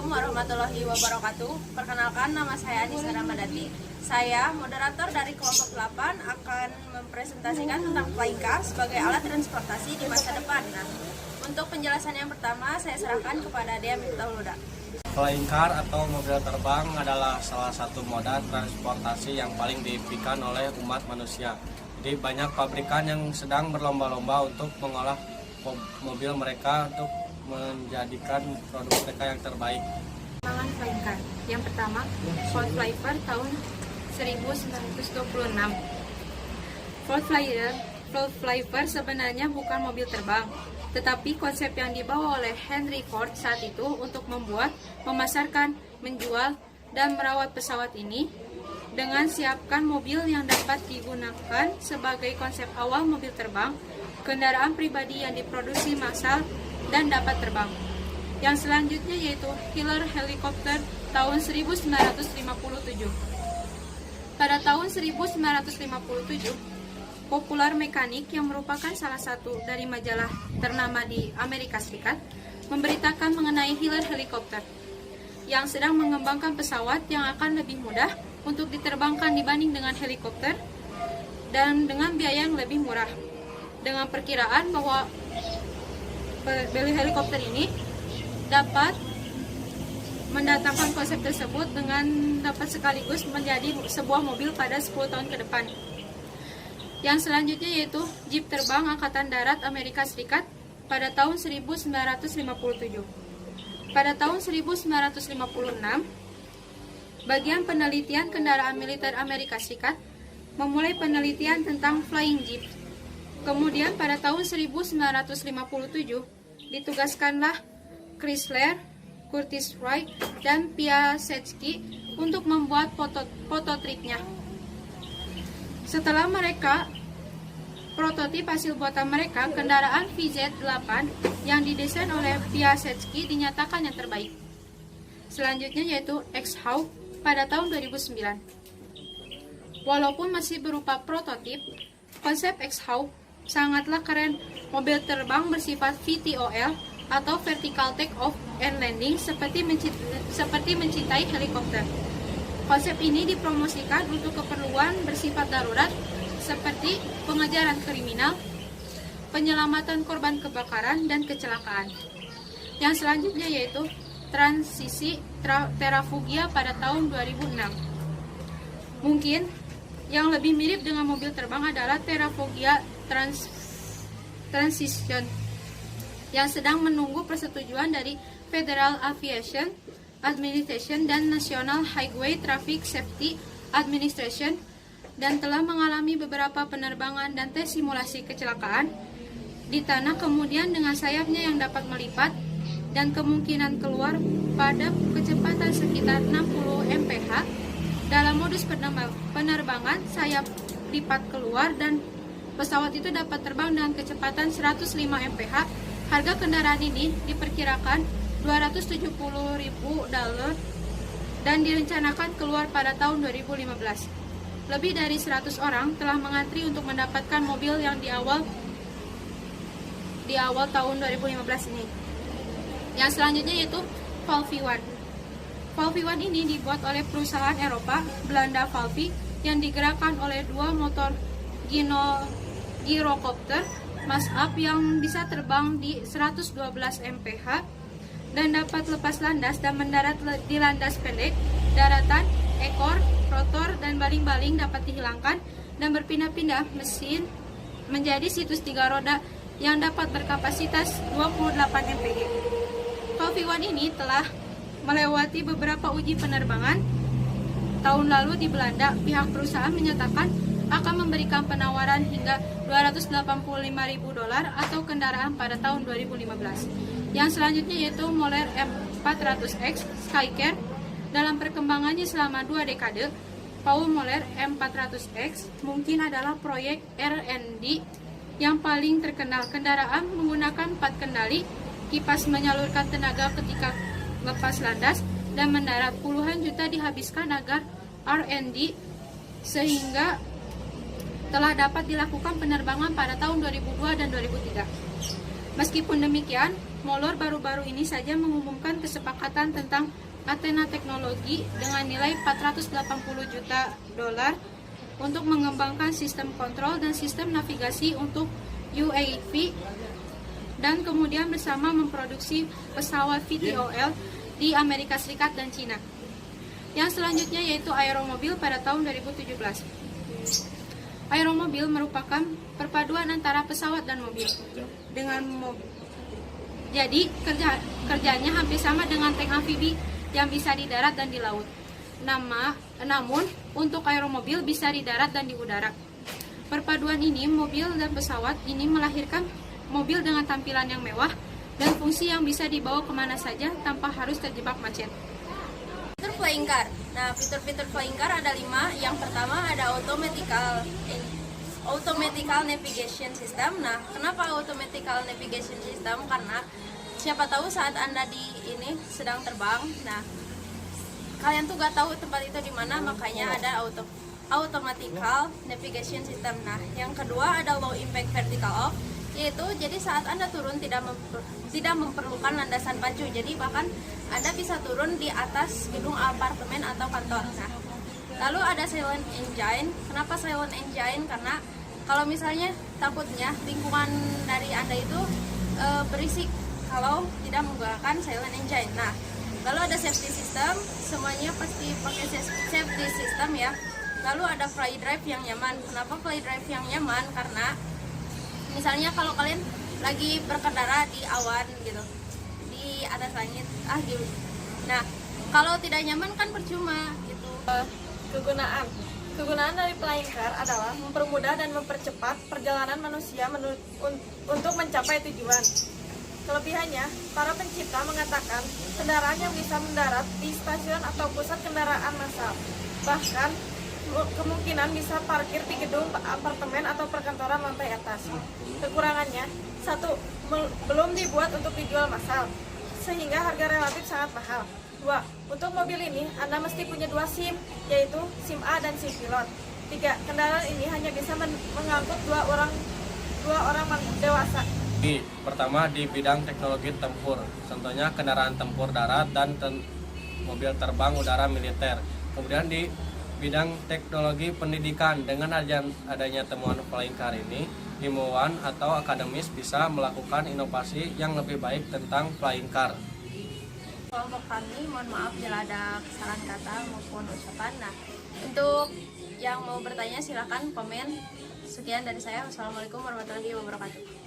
Assalamualaikum warahmatullahi wabarakatuh. Perkenalkan, nama saya Anissa Ramadhani. Saya moderator dari kelompok 8 akan mempresentasikan tentang flying car sebagai alat transportasi di masa depan. Nah, untuk penjelasan yang pertama saya serahkan kepada Dea Miftahul Huda. Flying car atau mobil terbang adalah salah satu moda transportasi yang paling diimpikan oleh umat manusia. Jadi banyak pabrikan yang sedang berlomba-lomba untuk mengolah mobil mereka untuk menjadikan produk mereka yang terbaik. Pengembangan flying car. Yang pertama, Ford Flyer tahun 1926. Ford Flyer sebenarnya bukan mobil terbang, tetapi konsep yang dibawa oleh Henry Ford saat itu untuk membuat, memasarkan, menjual, dan merawat pesawat ini dengan siapkan mobil yang dapat digunakan sebagai konsep awal mobil terbang, kendaraan pribadi yang diproduksi massal dan dapat terbang. Yang selanjutnya yaitu Hiller Helicopter tahun 1957. Pada tahun 1957, Popular Mechanic yang merupakan salah satu dari majalah ternama di Amerika Serikat memberitakan mengenai Hiller Helicopter yang sedang mengembangkan pesawat yang akan lebih mudah untuk diterbangkan dibanding dengan helikopter dan dengan biaya yang lebih murah. Dengan perkiraan bahwa beli helikopter ini dapat mendatangkan konsep tersebut dengan dapat sekaligus menjadi sebuah mobil pada 10 tahun ke depan. Yang selanjutnya yaitu Jeep terbang Angkatan Darat Amerika Serikat pada tahun 1957. Pada tahun 1956, bagian penelitian kendaraan militer Amerika Serikat memulai penelitian tentang flying jeep. Kemudian pada tahun 1957 ditugaskanlah Chrysler, Curtiss Wright, dan Piasecki untuk membuat prototipnya. Setelah mereka prototip hasil buatan mereka, kendaraan VZ8 yang didesain oleh Piasecki dinyatakan yang terbaik. Selanjutnya yaitu X-Hawk pada tahun 2009. Walaupun masih berupa prototip, konsep X-Hawk sangatlah keren. Mobil terbang bersifat VTOL atau Vertical Take Off and Landing seperti mencintai helikopter. Konsep ini dipromosikan untuk keperluan bersifat darurat seperti pengejaran kriminal, penyelamatan korban kebakaran dan kecelakaan. Yang selanjutnya yaitu transisi Terrafugia pada tahun 2006. Mungkin yang lebih mirip dengan mobil terbang adalah Terrafugia Transition yang sedang menunggu persetujuan dari Federal Aviation Administration dan National Highway Traffic Safety Administration dan telah mengalami beberapa penerbangan dan tes simulasi kecelakaan di tanah, kemudian dengan sayapnya yang dapat melipat dan kemungkinan keluar pada kecepatan sekitar 60 mph. Dalam modus penerbangan, sayap lipat keluar dan pesawat itu dapat terbang dengan kecepatan 105 mph. Harga kendaraan ini diperkirakan $270.000 dan direncanakan keluar pada tahun 2015. Lebih dari 100 orang telah mengantri untuk mendapatkan mobil yang di awal tahun 2015 ini. Yang selanjutnya yaitu Valvy One. Valvy One ini dibuat oleh perusahaan Eropa, Belanda Valvy, yang digerakkan oleh dua motor gyrocopter mass-up yang bisa terbang di 112 mph dan dapat lepas landas dan mendarat di landas pendek. Daratan, ekor, rotor, dan baling-baling dapat dihilangkan dan berpindah-pindah mesin menjadi situs 3 roda yang dapat berkapasitas 28 mpg. Valvy One ini telah melewati beberapa uji penerbangan. Tahun lalu di Belanda, pihak perusahaan menyatakan akan memberikan penawaran hingga $285.000 atau kendaraan pada tahun 2015. Yang selanjutnya yaitu Moller M400X Skycar. Dalam perkembangannya selama 2 dekade, Paul Moller M400X mungkin adalah proyek R&D yang paling terkenal. Kendaraan menggunakan 4 kendali, kipas menyalurkan tenaga ketika lepas landas, dan mendarat. Puluhan juta dihabiskan agar R&D sehingga telah dapat dilakukan penerbangan pada tahun 2002 dan 2003. Meskipun demikian, Molor baru-baru ini saja mengumumkan kesepakatan tentang Athena Teknologi dengan nilai 480 juta dolar untuk mengembangkan sistem kontrol dan sistem navigasi untuk UAV, dan kemudian bersama memproduksi pesawat VTOL di Amerika Serikat dan Cina. Yang selanjutnya yaitu aeromobil pada tahun 2017. Aeromobil merupakan perpaduan antara pesawat dan mobil. Jadi kerjanya hampir sama dengan tank amfibi yang bisa di darat dan di laut. Namun untuk aeromobil bisa di darat dan di udara. Perpaduan ini, mobil dan pesawat ini melahirkan mobil dengan tampilan yang mewah dan fungsi yang bisa dibawa kemana saja tanpa harus terjebak macet. Fitur flying car. Nah, fitur-fitur flying car ada 5. Yang pertama ada automatical navigation system. Nah, kenapa automatical navigation system? Karena siapa tahu saat Anda sedang terbang, nah kalian tuh gak tahu tempat itu di mana, makanya ada automatical navigation system. Nah, yang kedua ada low impact vertical off, yaitu jadi saat Anda turun tidak memerlukan landasan pacu, jadi bahkan Anda bisa turun di atas gedung apartemen atau kantor. Nah, lalu ada silent engine. Kenapa silent engine? Karena kalau misalnya takutnya lingkungan dari Anda itu berisik kalau tidak menggunakan silent engine. Nah, lalu ada safety system, semuanya pasti pakai safety system ya. Lalu ada fly drive yang nyaman. Kenapa fly drive yang nyaman? Karena misalnya kalau kalian lagi berkendara di awan gitu, di atas langit, nah kalau tidak nyaman kan percuma gitu. Kegunaan dari flying car adalah mempermudah dan mempercepat perjalanan manusia untuk mencapai tujuan. Kelebihannya, para pencipta mengatakan kendaraan yang bisa mendarat di stasiun atau pusat kendaraan massal. Bahkan kemungkinan bisa parkir di gedung apartemen atau perkantoran lantai atas. Kekurangannya, 1. Belum dibuat untuk dijual massal, sehingga harga relatif sangat mahal. 2. Untuk mobil ini, Anda mesti punya 2 SIM, yaitu SIM A dan SIM pilot. 3. Kendaraan ini hanya bisa mengangkut 2 orang dewasa. Pertama di bidang teknologi tempur, contohnya kendaraan tempur darat dan mobil terbang udara militer. Kemudian di bidang teknologi pendidikan, dengan adanya temuan flying car ini, ilmuwan atau akademis bisa melakukan inovasi yang lebih baik tentang flying car. Kelompok kami, mohon maaf bila ada kesalahan kata maupun ucapan. Nah, untuk yang mau bertanya silakan komen. Sekian dari saya. Wassalamualaikum warahmatullahi wabarakatuh.